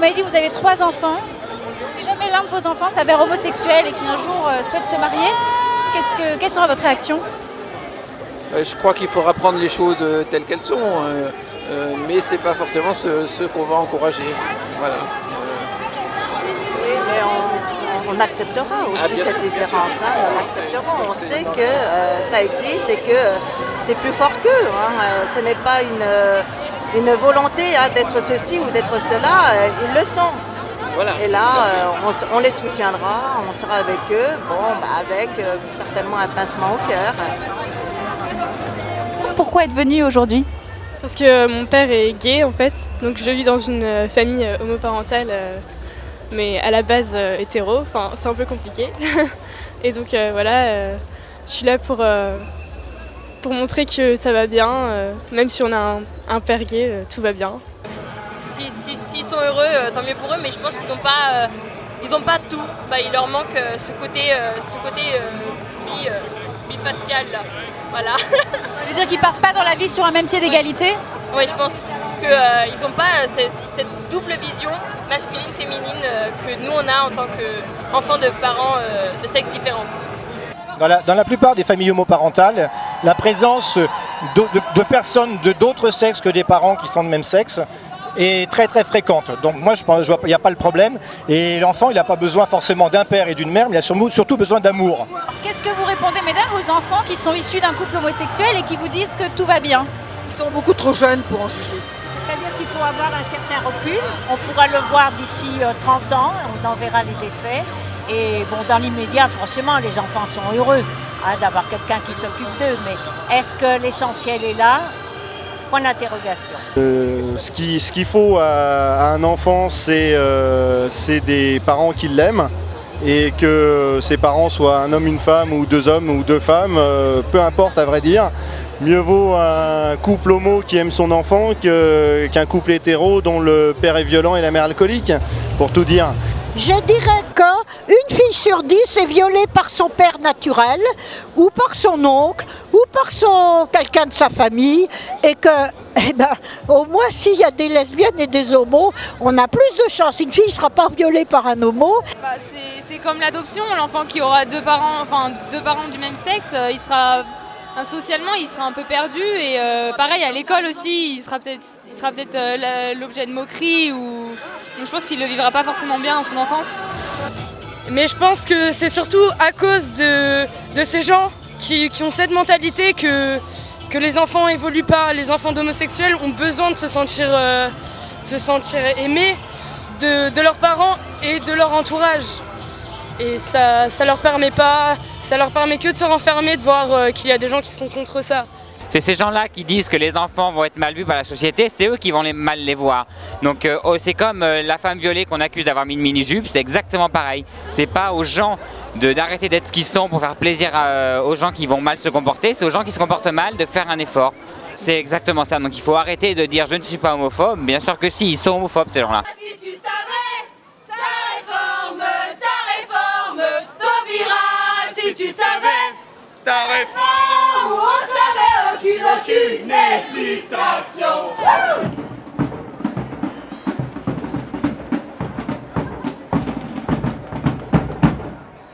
m'avez dit que vous avez 3 enfants. Si jamais l'un de vos enfants s'avère homosexuel et qui un jour souhaite se marier, quelle sera votre réaction ? Je crois qu'il faudra prendre les choses telles qu'elles sont, mais ce n'est pas forcément ce qu'on va encourager. Voilà. Oui, mais on acceptera aussi cette différence. On acceptera. On sait que ça existe et que c'est plus fort qu'eux. Ce n'est pas une volonté d'être ceci ou d'être cela. Ils le sont. Voilà. Et là, on les soutiendra, on sera avec eux, avec certainement un pincement au cœur. Pourquoi être venu aujourd'hui ? Parce que mon père est gay en fait, donc je vis dans une famille homoparentale, mais à la base hétéro, enfin c'est un peu compliqué. Et donc voilà, je suis là pour montrer que ça va bien, même si on a un père gay, tout va bien. S'ils sont heureux, tant mieux pour eux, mais je pense qu'ils n'ont pas tout. Il leur manque ce côté bifacial là. Voilà. Ça veut dire qu'ils partent pas dans la vie sur un même pied d'égalité ? Oui, je pense qu'ils n'ont pas cette double vision masculine-féminine que nous on a en tant qu'enfants de parents de sexe différents. Dans la plupart des familles homoparentales, la présence de personnes d'autres sexes que des parents qui sont de même sexe est très très fréquente. Donc moi je vois qu'il n'y a pas le problème et l'enfant il n'a pas besoin forcément d'un père et d'une mère, mais il a surtout besoin d'amour. Qu'est-ce que vous répondez, mesdames, aux enfants qui sont issus d'un couple homosexuel et qui vous disent que tout va bien ? Ils sont beaucoup trop jeunes pour en juger. C'est-à-dire qu'il faut avoir un certain recul. On pourra le voir d'ici 30 ans, on en verra les effets. Et bon, dans l'immédiat, forcément, les enfants sont heureux d'avoir quelqu'un qui s'occupe d'eux. Mais est-ce que l'essentiel est là ? Point d'interrogation. Ce qu'il faut à un enfant, c'est des parents qui l'aiment et que ses parents soient un homme, une femme ou 2 hommes ou 2 femmes, peu importe à vrai dire. Mieux vaut un couple homo qui aime son enfant qu'un couple hétéro dont le père est violent et la mère alcoolique, pour tout dire. Je dirais qu'une fille sur 10 est violée par son père naturel ou par son oncle ou par quelqu'un de sa famille et que, au moins s'il y a des lesbiennes et des homos, on a plus de chance. Une fille ne sera pas violée par un homo. C'est comme l'adoption, l'enfant qui aura deux parents du même sexe, socialement il sera un peu perdu et pareil à l'école aussi, il sera peut-être l'objet de moquerie ou... Donc je pense qu'il ne le vivra pas forcément bien dans son enfance. Mais je pense que c'est surtout à cause de ces gens qui ont cette mentalité que les enfants évoluent pas. Les enfants d'homosexuels ont besoin de se sentir aimés de leurs parents et de leur entourage. Et ça leur permet que de se renfermer, de voir qu'il y a des gens qui sont contre ça. C'est ces gens-là qui disent que les enfants vont être mal vus par la société, c'est eux qui vont mal les voir. Donc c'est comme la femme violée qu'on accuse d'avoir mis une mini-jupe, c'est exactement pareil. C'est pas aux gens d'arrêter d'être ce qu'ils sont pour faire plaisir aux gens qui vont mal se comporter, c'est aux gens qui se comportent mal de faire un effort. C'est exactement ça, donc il faut arrêter de dire je ne suis pas homophobe, bien sûr que si, ils sont homophobes ces gens-là. Si tu savais, ta réforme t'obéira. Si tu savais, ta réforme, on se l'avait aucune hésitation.